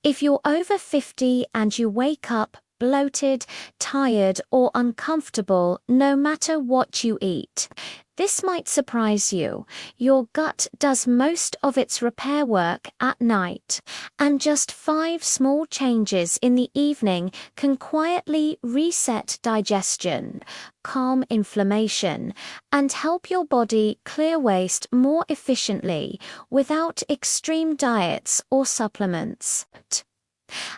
If you're over 50 and you wake up bloated, tired, or uncomfortable no matter what you eat, this might surprise you. Your gut does most of its repair work at night, and just 5 small changes in the evening can quietly reset digestion, calm inflammation, and help your body clear waste more efficiently without extreme diets or supplements.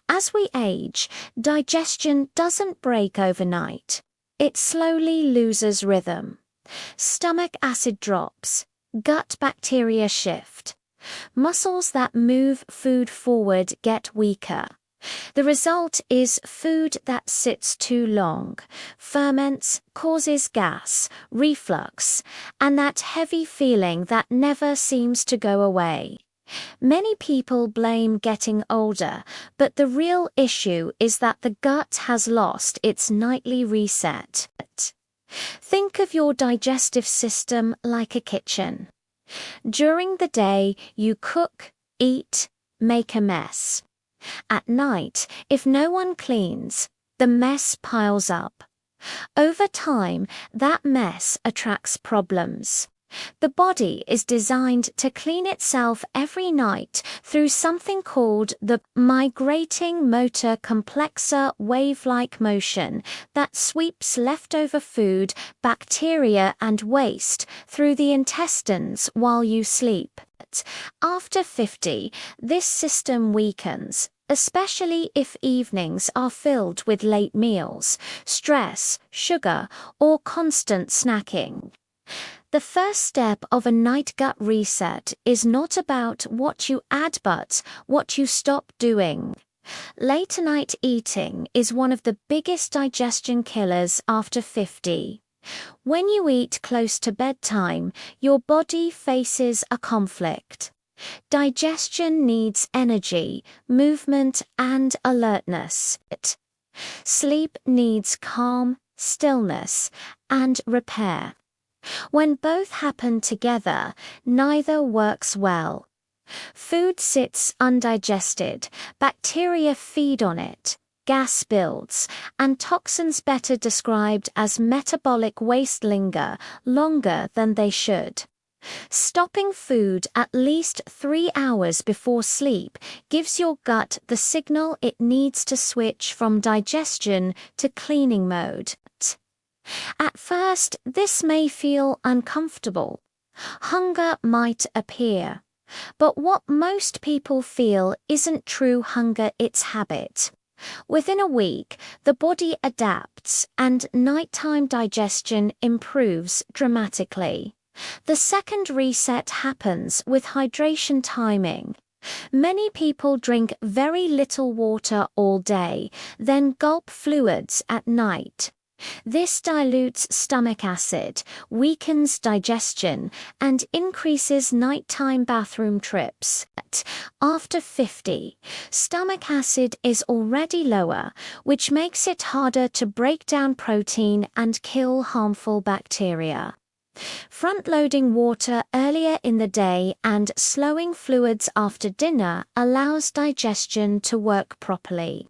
As we age, digestion doesn't break overnight. It slowly loses rhythm. Stomach acid drops, gut bacteria shift. Muscles that move food forward get weaker. The result is food that sits too long, ferments, causes gas, reflux, and that heavy feeling that never seems to go away. Many people blame getting older, but the real issue is that the gut has lost its nightly reset. Think of your digestive system like a kitchen. During the day, you cook, eat, make a mess. At night, if no one cleans, the mess piles up. Over time, that mess attracts problems. The body is designed to clean itself every night through something called the migrating motor complexor wave-like motion that sweeps leftover food, bacteria, and waste through the intestines while you sleep. After 50, this system weakens, especially if evenings are filled with late meals, stress, sugar, or constant snacking. The first step of a night gut reset is not about what you add but what you stop doing. Late night eating is one of the biggest digestion killers after 50. When you eat close to bedtime, your body faces a conflict. Digestion needs energy, movement, and alertness. Sleep needs calm, stillness, and repair. When both happen together, neither works well. Food sits undigested, bacteria feed on it, gas builds, and toxins, better described as metabolic waste, linger longer than they should. Stopping food at least 3 hours before sleep gives your gut the signal it needs to switch from digestion to cleaning mode. At first, this may feel uncomfortable. Hunger might appear. But what most people feel isn't true hunger, it's habit. Within a week, the body adapts and nighttime digestion improves dramatically. The second reset happens with hydration timing. Many people drink very little water all day, then gulp fluids at night. This dilutes stomach acid, weakens digestion, and increases nighttime bathroom trips. After 50, stomach acid is already lower, which makes it harder to break down protein and kill harmful bacteria. Front-loading water earlier in the day and slowing fluids after dinner allows digestion to work properly.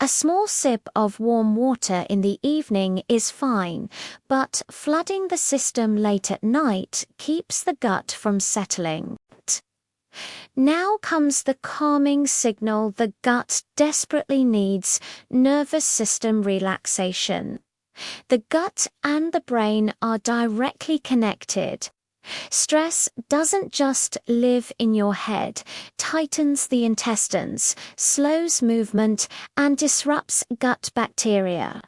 A small sip of warm water in the evening is fine, but flooding the system late at night keeps the gut from settling. Now comes the calming signal the gut desperately needs: nervous system relaxation. The gut and the brain are directly connected. Stress doesn't just live in your head, tightens the intestines, slows movement, and disrupts gut bacteria.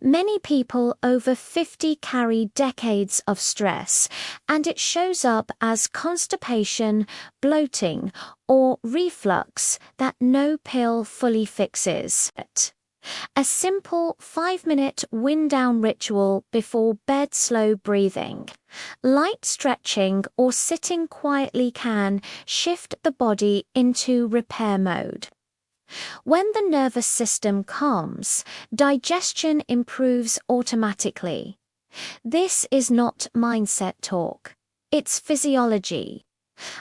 Many people over 50 carry decades of stress, and it shows up as constipation, bloating, or reflux that no pill fully fixes. A simple 5-minute wind-down ritual before bed, slow breathing, light stretching, or sitting quietly can shift the body into repair mode. When the nervous system calms, digestion improves automatically. This is not mindset talk. It's physiology.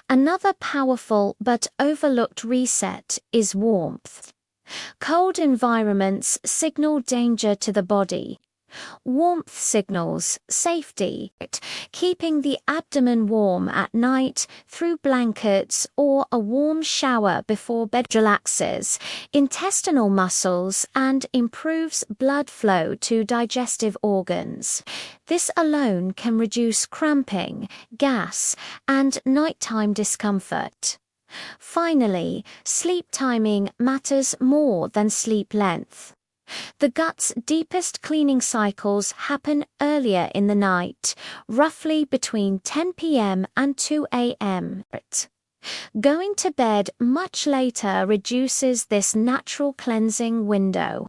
Another powerful but overlooked reset is warmth. Cold environments signal danger to the body. Warmth signals safety, keeping the abdomen warm at night through blankets or a warm shower before bed relaxes intestinal muscles and improves blood flow to digestive organs. This alone can reduce cramping, gas, and nighttime discomfort. Finally, sleep timing matters more than sleep length. The gut's deepest cleaning cycles happen earlier in the night, roughly between 10 p.m. and 2 a.m. Going to bed much later reduces this natural cleansing window.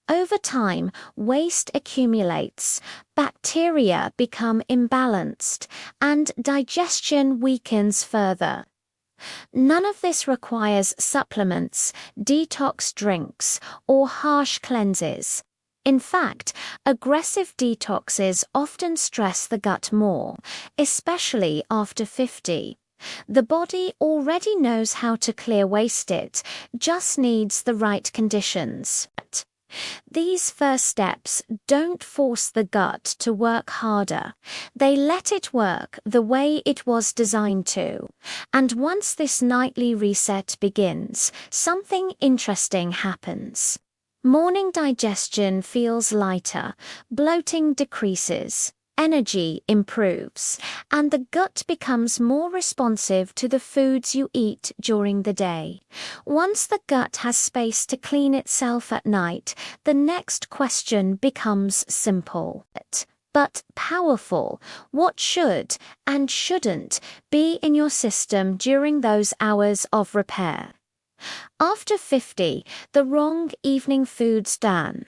Over time, waste accumulates, bacteria become imbalanced, and digestion weakens further. None of this requires supplements, detox drinks, or harsh cleanses. In fact, aggressive detoxes often stress the gut more, especially after 50. The body already knows how to clear waste, it just needs the right conditions. These first steps don't force the gut to work harder. They let it work the way it was designed to. And once this nightly reset begins, something interesting happens. Morning digestion feels lighter, bloating decreases, energy improves, and the gut becomes more responsive to the foods you eat during the day. Once the gut has space to clean itself at night, the next question becomes simple but powerful. What should and shouldn't be in your system during those hours of repair? After 50, the wrong evening foods dan.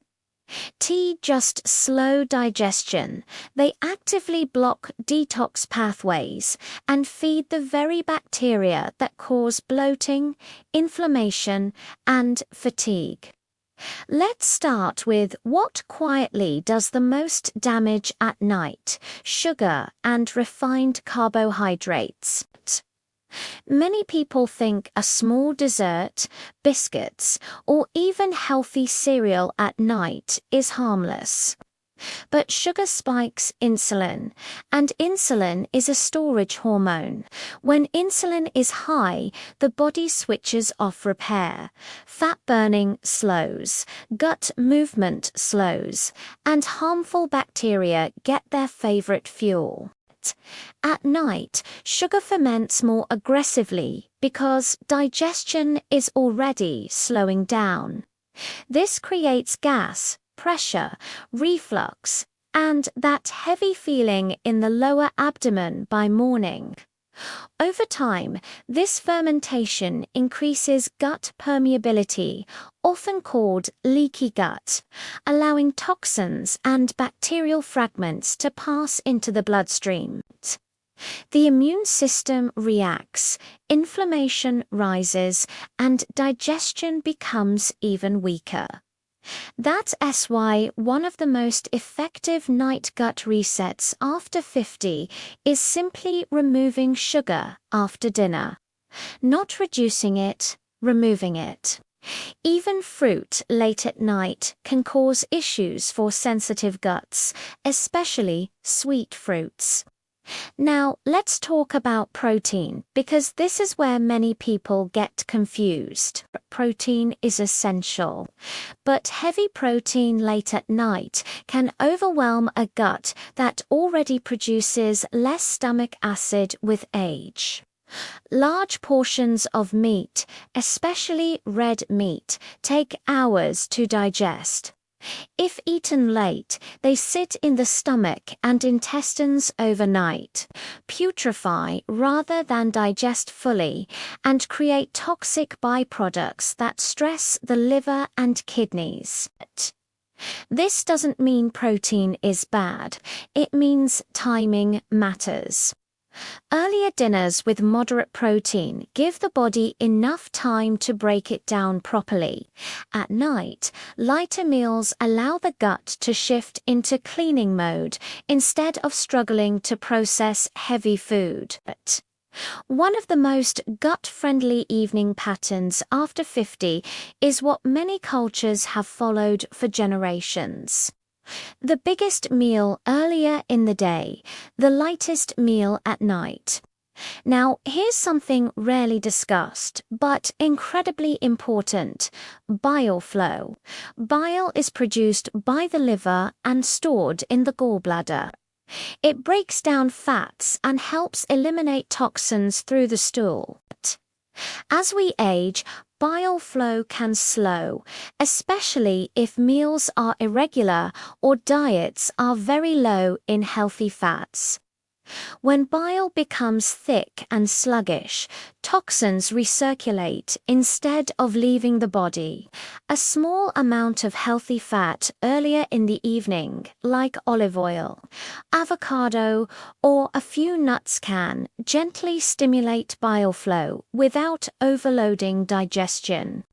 Tea just slow digestion. They actively block detox pathways and feed the very bacteria that cause bloating, inflammation, and fatigue. Let's start with what quietly does the most damage at night: sugar and refined carbohydrates. Many people think a small dessert, biscuits, or even healthy cereal at night is harmless. But sugar spikes insulin, and insulin is a storage hormone. When insulin is high, the body switches off repair. Fat burning slows, gut movement slows, and harmful bacteria get their favorite fuel. At night, sugar ferments more aggressively because digestion is already slowing down. This creates gas, pressure, reflux, and that heavy feeling in the lower abdomen by morning. Over time, this fermentation increases gut permeability, often called leaky gut, allowing toxins and bacterial fragments to pass into the bloodstream. The immune system reacts, inflammation rises, and digestion becomes even weaker. That's why one of the most effective night gut resets after 50 is simply removing sugar after dinner. Not reducing it, removing it. Even fruit late at night can cause issues for sensitive guts, especially sweet fruits. Now, let's talk about protein, because this is where many people get confused. Protein is essential, but heavy protein late at night can overwhelm a gut that already produces less stomach acid with age. Large portions of meat, especially red meat, take hours to digest. If eaten late, they sit in the stomach and intestines overnight, putrefy rather than digest fully, and create toxic byproducts that stress the liver and kidneys. This doesn't mean protein is bad, it means timing matters. Earlier dinners with moderate protein give the body enough time to break it down properly. At night, lighter meals allow the gut to shift into cleaning mode instead of struggling to process heavy food. One of the most gut-friendly evening patterns after 50 is what many cultures have followed for generations. The biggest meal earlier in the day, the lightest meal at night. Now, here's something rarely discussed, but incredibly important: bile flow. Bile is produced by the liver and stored in the gallbladder. It breaks down fats and helps eliminate toxins through the stool. As we age, bile flow can slow, especially if meals are irregular or diets are very low in healthy fats. When bile becomes thick and sluggish, toxins recirculate instead of leaving the body. A small amount of healthy fat earlier in the evening, like olive oil, avocado, or a few nuts, can gently stimulate bile flow without overloading digestion.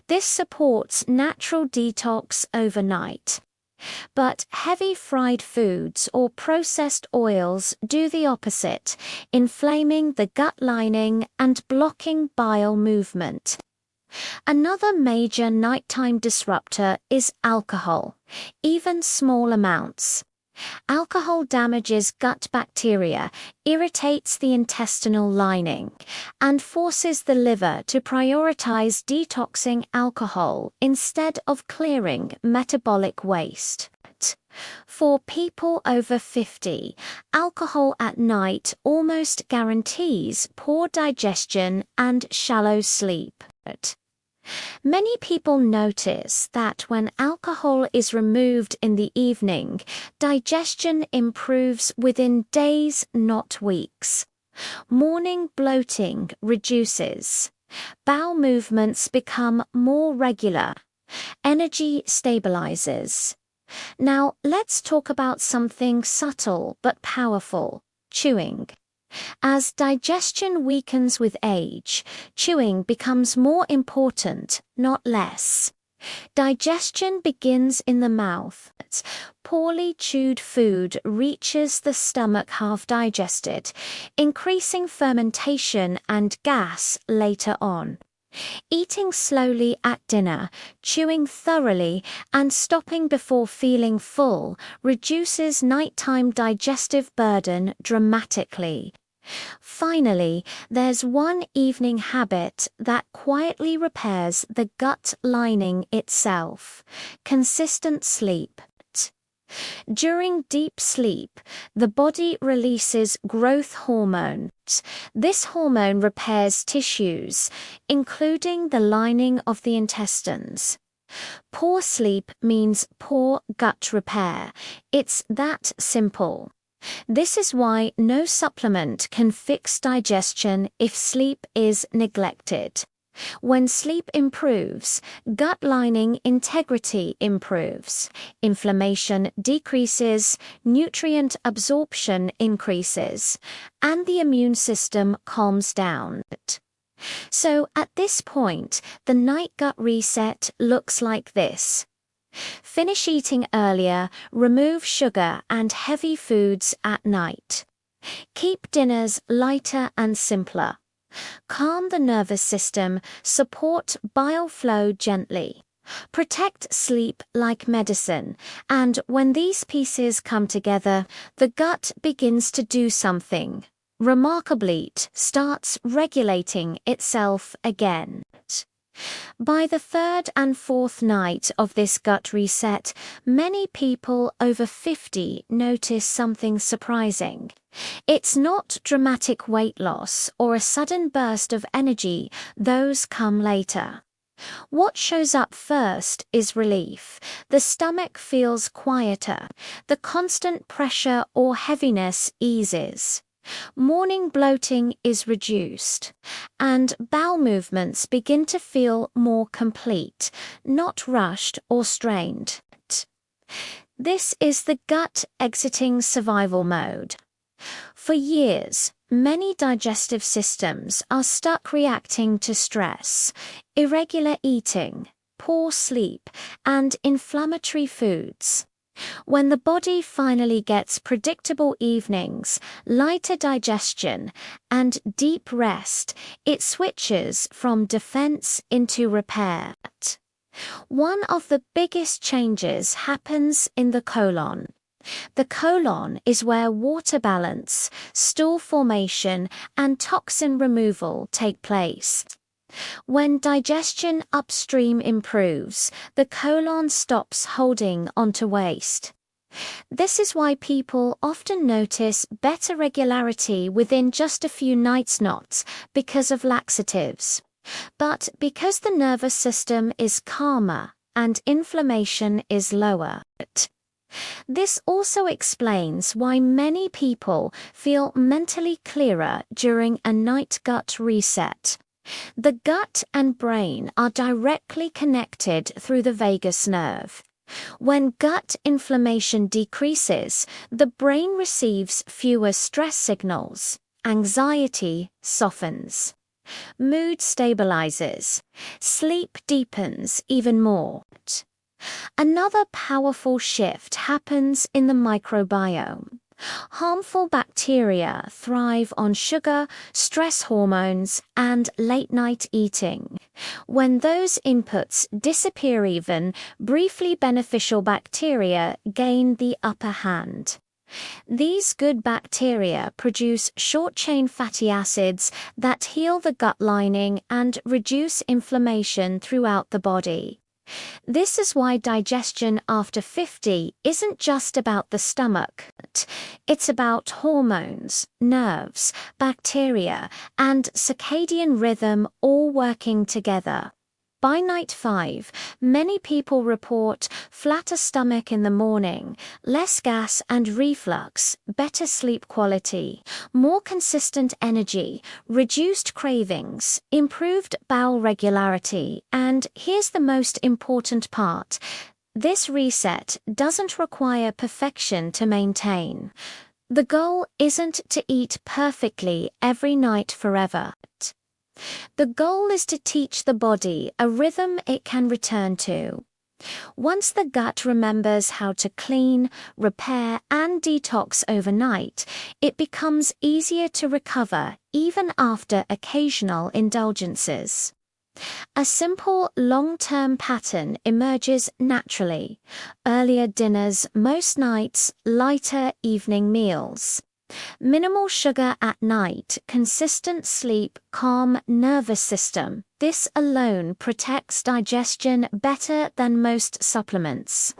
This supports natural detox overnight. But heavy fried foods or processed oils do the opposite, inflaming the gut lining and blocking bile movement. Another major nighttime disruptor is alcohol, even small amounts. Alcohol damages gut bacteria, irritates the intestinal lining, and forces the liver to prioritize detoxing alcohol instead of clearing metabolic waste. For people over 50, alcohol at night almost guarantees poor digestion and shallow sleep. Many people notice that when alcohol is removed in the evening, digestion improves within days, not weeks. Morning bloating reduces. Bowel movements become more regular. Energy stabilizes. Now, let's talk about something subtle but powerful: chewing. As digestion weakens with age, chewing becomes more important, not less. Digestion begins in the mouth. Poorly chewed food reaches the stomach half digested, increasing fermentation and gas later on. Eating slowly at dinner, chewing thoroughly, and stopping before feeling full reduces nighttime digestive burden dramatically. Finally, there's one evening habit that quietly repairs the gut lining itself: consistent sleep. During deep sleep, the body releases growth hormone. This hormone repairs tissues, including the lining of the intestines. Poor sleep means poor gut repair. It's that simple. This is why no supplement can fix digestion if sleep is neglected. When sleep improves, gut lining integrity improves, inflammation decreases, nutrient absorption increases, and the immune system calms down. So at this point, the night gut reset looks like this. Finish eating earlier, remove sugar and heavy foods at night. Keep dinners lighter and simpler. Calm the nervous system, support bile flow gently. Protect sleep like medicine, and when these pieces come together, the gut begins to do something. Remarkably, it starts regulating itself again. By the third and fourth night of this gut reset, many people over 50 notice something surprising. It's not dramatic weight loss or a sudden burst of energy; those come later. What shows up first is relief. The stomach feels quieter. The constant pressure or heaviness eases. Morning bloating is reduced, and bowel movements begin to feel more complete, not rushed or strained. This is the gut exiting survival mode. For years, many digestive systems are stuck reacting to stress, irregular eating, poor sleep, and inflammatory foods. When the body finally gets predictable evenings, lighter digestion, and deep rest, it switches from defense into repair. One of the biggest changes happens in the colon. The colon is where water balance, stool formation, and toxin removal take place. When digestion upstream improves, the colon stops holding onto waste. This is why people often notice better regularity within just a few nights, not because of laxatives, but because the nervous system is calmer and inflammation is lower. This also explains why many people feel mentally clearer during a night gut reset. The gut and brain are directly connected through the vagus nerve. When gut inflammation decreases, the brain receives fewer stress signals. Anxiety softens. Mood stabilizes. Sleep deepens even more. Another powerful shift happens in the microbiome. Harmful bacteria thrive on sugar, stress hormones, and late-night eating. When those inputs disappear, even briefly beneficial bacteria gain the upper hand. These good bacteria produce short-chain fatty acids that heal the gut lining and reduce inflammation throughout the body. This is why digestion after 50 isn't just about the stomach. It's about hormones, nerves, bacteria, and circadian rhythm all working together. By night 5, many people report flatter stomach in the morning, less gas and reflux, better sleep quality, more consistent energy, reduced cravings, improved bowel regularity, and here's the most important part. This reset doesn't require perfection to maintain. The goal isn't to eat perfectly every night forever. The goal is to teach the body a rhythm it can return to. Once the gut remembers how to clean, repair, and detox overnight, it becomes easier to recover even after occasional indulgences. A simple long-term pattern emerges naturally. Earlier dinners most nights, lighter evening meals. Minimal sugar at night, consistent sleep, calm nervous system. This alone protects digestion better than most supplements.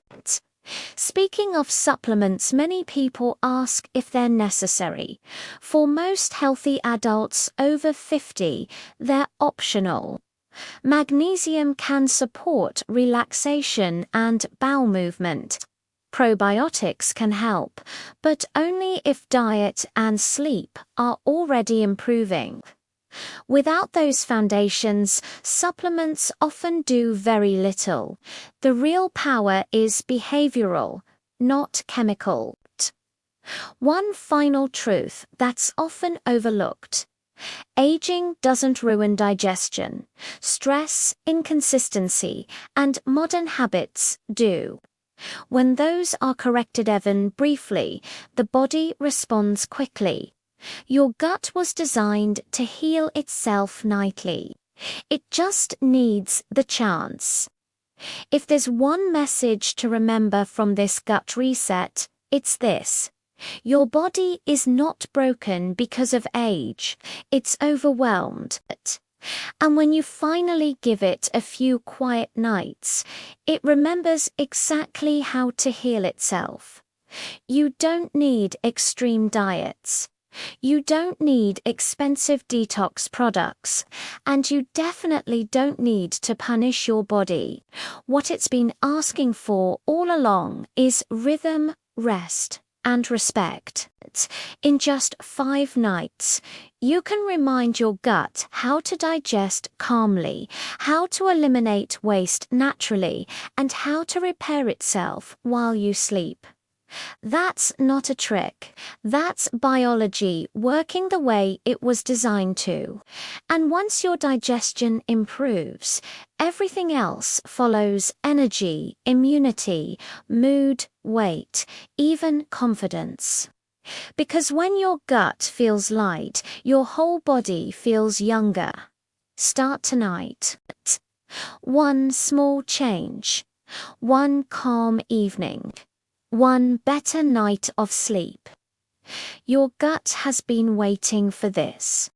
Speaking of supplements, many people ask if they're necessary. For most healthy adults over 50, they're optional. Magnesium can support relaxation and bowel movement. Probiotics can help, but only if diet and sleep are already improving. Without those foundations, supplements often do very little. The real power is behavioral, not chemical. One final truth that's often overlooked. Aging doesn't ruin digestion. Stress, inconsistency, and modern habits do. When those are corrected even briefly, the body responds quickly. Your gut was designed to heal itself nightly. It just needs the chance. If there's one message to remember from this gut reset, it's this. Your body is not broken because of age. It's overwhelmed. And when you finally give it a few quiet nights, it remembers exactly how to heal itself. You don't need extreme diets. You don't need expensive detox products. And you definitely don't need to punish your body. What it's been asking for all along is rhythm, rest, and respect. In just 5 nights, you can remind your gut how to digest calmly, how to eliminate waste naturally, and how to repair itself while you sleep. That's not a trick. That's biology working the way it was designed to. And once your digestion improves, everything else follows: energy, immunity, mood, weight, even confidence. Because when your gut feels light, your whole body feels younger. Start tonight. One small change. One calm evening. One better night of sleep. Your gut has been waiting for this.